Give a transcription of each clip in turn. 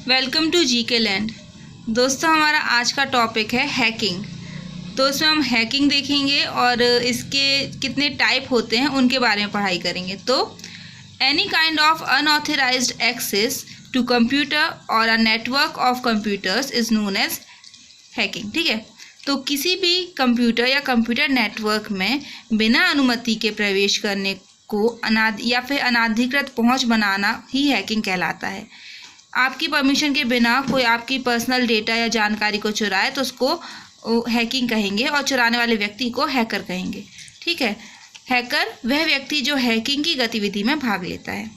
Welcome to GK land. दोस्तों, हमारा आज का टॉपिक है हैकिंग। तो इसमें हम हैकिंग देखेंगे और इसके कितने टाइप होते हैं उनके बारे में पढ़ाई करेंगे। तो any kind of unauthorized access to computer और a network of computers is known as hacking. ठीक है, तो किसी भी कंप्यूटर या कंप्यूटर नेटवर्क में बिना अनुमति के प्रवेश करने को या फिर अनाधिकृत पहुंच बनाना ही हैकिंग कहलाता है। आपकी परमिशन के बिना कोई आपकी पर्सनल डेटा या जानकारी को चुराए तो उसको हैकिंग कहेंगे और चुराने वाले व्यक्ति को हैकर कहेंगे। ठीक है, हैकर वह व्यक्ति जो हैकिंग की गतिविधि में भाग लेता है।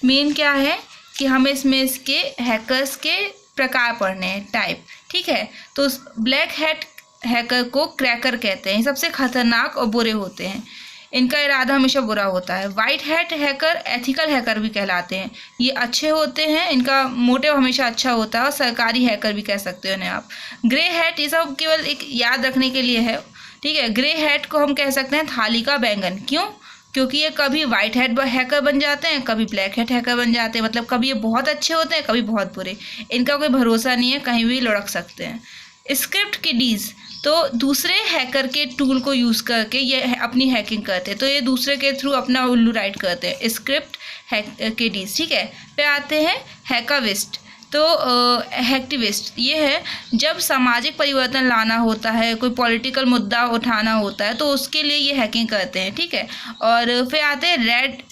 मेन क्या है कि हमें इसके हैकर्स के प्रकार पढ़ने हैं, टाइप। ठीक है, तो ब्लैक हैट हैकर को क्रैकर कहते हैं। सबसे खतरनाक और बुरे होते हैं, इनका इरादा हमेशा बुरा होता है। White hat hacker ethical hacker भी कहलाते हैं। ये अच्छे होते हैं, इनका मोटिव हमेशा अच्छा होता है और सरकारी हैकर भी कह सकते हो इन्हें आप। ग्रे हैट, ये सब केवल एक याद रखने के लिए है। ठीक है, ग्रे हैट को हम कह सकते हैं थाली का बैंगन। क्यों? क्योंकि ये कभी वाइट हैट हैकर बन जाते हैं, कभी ब्लैक हैट हैकर बन जाते हैं। मतलब कभी ये बहुत अच्छे होते हैं, कभी बहुत बुरे। इनका कोई भरोसा नहीं है, कहीं भी लुढ़क सकते हैं। स्क्रिप्ट किडीज़, तो दूसरे हैकर के टूल को यूज़ करके ये अपनी हैकिंग करते हैं। तो ये दूसरे के थ्रू अपना उल्लू राइट करते हैं, स्क्रिप्ट किडीज़। ठीक है, फिर आते हैं हैकाविस्ट। तो हैक्टिविस्ट ये है जब सामाजिक परिवर्तन लाना होता है, कोई पॉलिटिकल मुद्दा उठाना होता है, तो उसके लिए ये हैकिंग करते हैं। ठीक है, और फिर आते हैं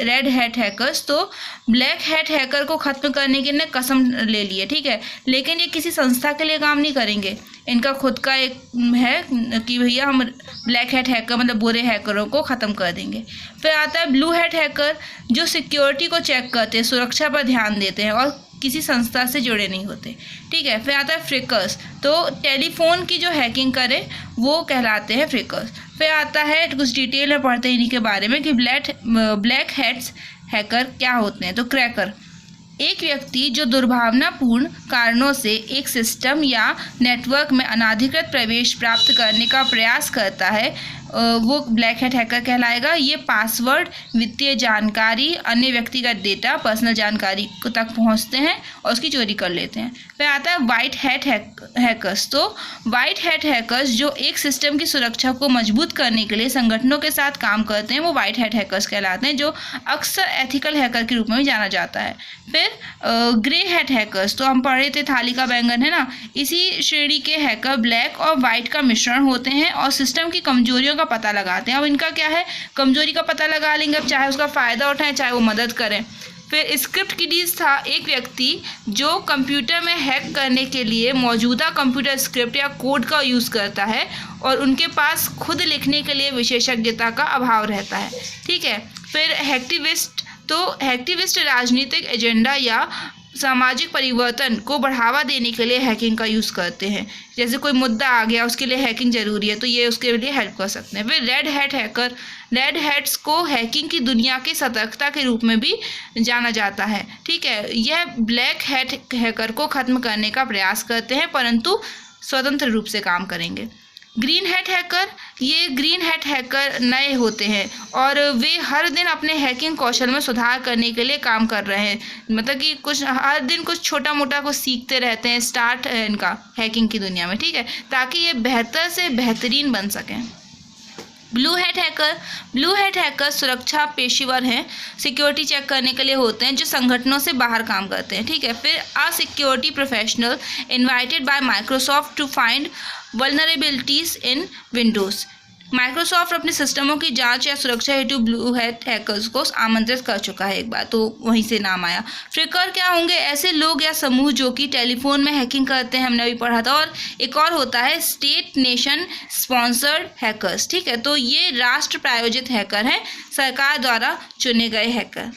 रेड हैट हैकर्स। तो ब्लैक हैट हैकर को ख़त्म करने की इन्हें कसम ले ली है। ठीक है, लेकिन ये किसी संस्था के लिए काम नहीं करेंगे। इनका खुद का एक है कि भैया हम ब्लैक हैट हैकर मतलब बुरे हैकरों को ख़त्म कर देंगे। फिर आता है ब्लू हैट हैकर, जो सिक्योरिटी को चेक करते हैं, सुरक्षा पर ध्यान देते हैं और किसी संस्था से जुड़े नहीं होते। ठीक है, फिर आता है फ्रिकर्स, तो टेलीफोन की जो हैकिंग करे वो कहलाते हैं फ्रिकर्स। फिर आता है कुछ डिटेल में पढ़ते हैं इन्हीं के बारे में कि ब्लैक हैट्स हैकर क्या होते हैं। तो क्रैकर एक व्यक्ति जो दुर्भावनापूर्ण कारणों से एक सिस्टम या नेटवर्क में अनाधिकृत प्रवेश प्राप्त करने का प्रयास करता है, वो ब्लैक हैट हैकर कहलाएगा। ये पासवर्ड, वित्तीय जानकारी, अन्य व्यक्तिगत डेटा, पर्सनल जानकारी को तक पहुंचते हैं और उसकी चोरी कर लेते हैं। फिर आता है वाइट हैट हैकर्स। तो वाइट हैट हैकर्स जो एक सिस्टम की सुरक्षा को मजबूत करने के लिए संगठनों के साथ काम करते हैं, वो वाइट हैट हैकर्स कहलाते हैं, जो अक्सर एथिकल हैकर के रूप में भी जाना जाता है। फिर ग्रे हैट हैकर्स, तो हम पढ़ रहे थे थाली का बैंगन है ना, इसी श्रेणी के हैकर ब्लैक और वाइट का मिश्रण होते हैं और सिस्टम की कमजोरियों का पता लगाते हैं। अब इनका क्या है, कमजोरी का पता लगा लेंगे, अब चाहे उसका फ़ायदा उठाएं चाहे वो मदद करें। फिर स्क्रिप्ट किडीज़ था एक व्यक्ति जो कंप्यूटर में हैक करने के लिए मौजूदा कंप्यूटर स्क्रिप्ट या कोड का यूज़ करता है और उनके पास खुद लिखने के लिए विशेषज्ञता का अभाव रहता है। ठीक है, फिर हैक्टिविस्ट, तो हैक्टिविस्ट राजनीतिक एजेंडा या सामाजिक परिवर्तन को बढ़ावा देने के लिए हैकिंग का यूज़ करते हैं। जैसे कोई मुद्दा आ गया, उसके लिए हैकिंग ज़रूरी है, तो ये उसके लिए हेल्प कर सकते हैं। फिर red hat hacker, red hats को हैकिंग की दुनिया की सतर्कता के रूप में भी जाना जाता है। ठीक है, यह ब्लैक हैट हैकर को ख़त्म करने का प्रयास करते हैं परंतु स्वतंत्र रूप से काम करेंगे। ग्रीन हैट हैकर, ये ग्रीन हैट हैकर नए होते हैं और वे हर दिन अपने हैकिंग कौशल में सुधार करने के लिए काम कर रहे हैं। मतलब कि कुछ हर दिन कुछ छोटा मोटा कुछ सीखते रहते हैं। स्टार्ट है इनका हैकिंग की दुनिया में। ठीक है, ताकि ये बेहतर से बेहतरीन बन सकें। Blue hat hacker, blue hat hacker सुरक्षा पेशेवर हैं, सिक्योरिटी चेक करने के लिए होते हैं, जो संगठनों से बाहर काम करते हैं। ठीक है, फिर a security professional invited by Microsoft to find vulnerabilities in Windows. Microsoft अपने सिस्टमों की जांच या सुरक्षा हेतु ब्लू हैट हैकर्स को आमंत्रित कर चुका है एक बार, तो वहीं से नाम आया। फ्रिकर क्या होंगे, ऐसे लोग या समूह जो कि टेलीफोन में हैकिंग करते हैं, हमने अभी पढ़ा था। और एक और होता है स्टेट नेशन स्पॉन्सर्ड हैकर्स। ठीक है, तो ये राष्ट्र प्रायोजित हैकर हैं, सरकार द्वारा चुने गए हैकर।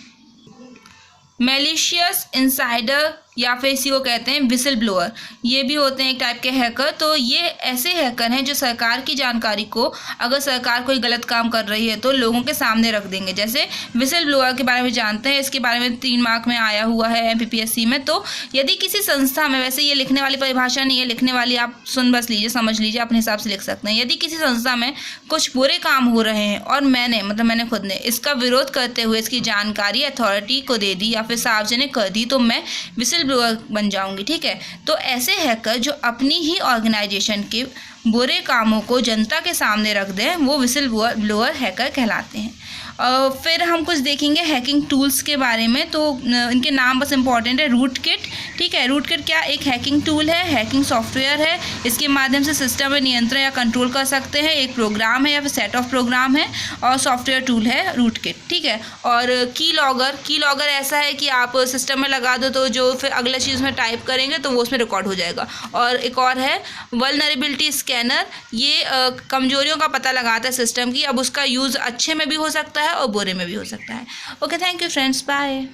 मैलिशियस इनसाइडर या फिर इसी को कहते हैं विसिल ब्लोअर, ये भी होते हैं एक टाइप के हैकर। तो ये ऐसे हैकर हैं जो सरकार की जानकारी को, अगर सरकार कोई गलत काम कर रही है तो लोगों के सामने रख देंगे। जैसे विसिल ब्लोअर के बारे में जानते हैं, इसके बारे में 3 मार्क में आया हुआ है MPPSC में। तो यदि किसी संस्था में, वैसे ये लिखने वाली परिभाषा नहीं है, लिखने वाली आप सुन बस लीजिए, समझ लीजिए, अपने हिसाब से लिख सकते हैं। यदि किसी संस्था में कुछ बुरे काम हो रहे हैं और मैंने खुद ने इसका विरोध करते हुए इसकी जानकारी अथॉरिटी को दे दी या फिर सार्वजनिक कर दी, तो मैं विसिल ब्लोअर बन जाऊंगी, ठीक है। तो ऐसे हैकर जो अपनी ही ऑर्गेनाइजेशन के बुरे कामों को जनता के सामने रख दें, वो विसिल ब्लोअर हैकर कहलाते हैं। फिर हम कुछ देखेंगे हैकिंग टूल्स के बारे में। तो इनके नाम बस इंपॉर्टेंट है। रूटकिट, ठीक है। रूटकिट क्या एक हैकिंग टूल है, हैकिंग सॉफ्टवेयर है। इसके माध्यम से सिस्टम में नियंत्रण या कंट्रोल कर सकते हैं। एक प्रोग्राम है या फिर सेट ऑफ प्रोग्राम है और सॉफ्टवेयर टूल है रूटकिट, ठीक है। और की लॉगर ऐसा है कि आप सिस्टम में लगा दो तो जो फिर अगला चीज़ में टाइप करेंगे तो वो उसमें रिकॉर्ड हो जाएगा। और एक और है वल्नरेबिलिटी स्कैनर, ये कमजोरियों का पता लगाता है सिस्टम की। अब उसका यूज़ अच्छे में भी हो सकता है और बुरे में भी हो सकता है। Okay, thank you friends, bye.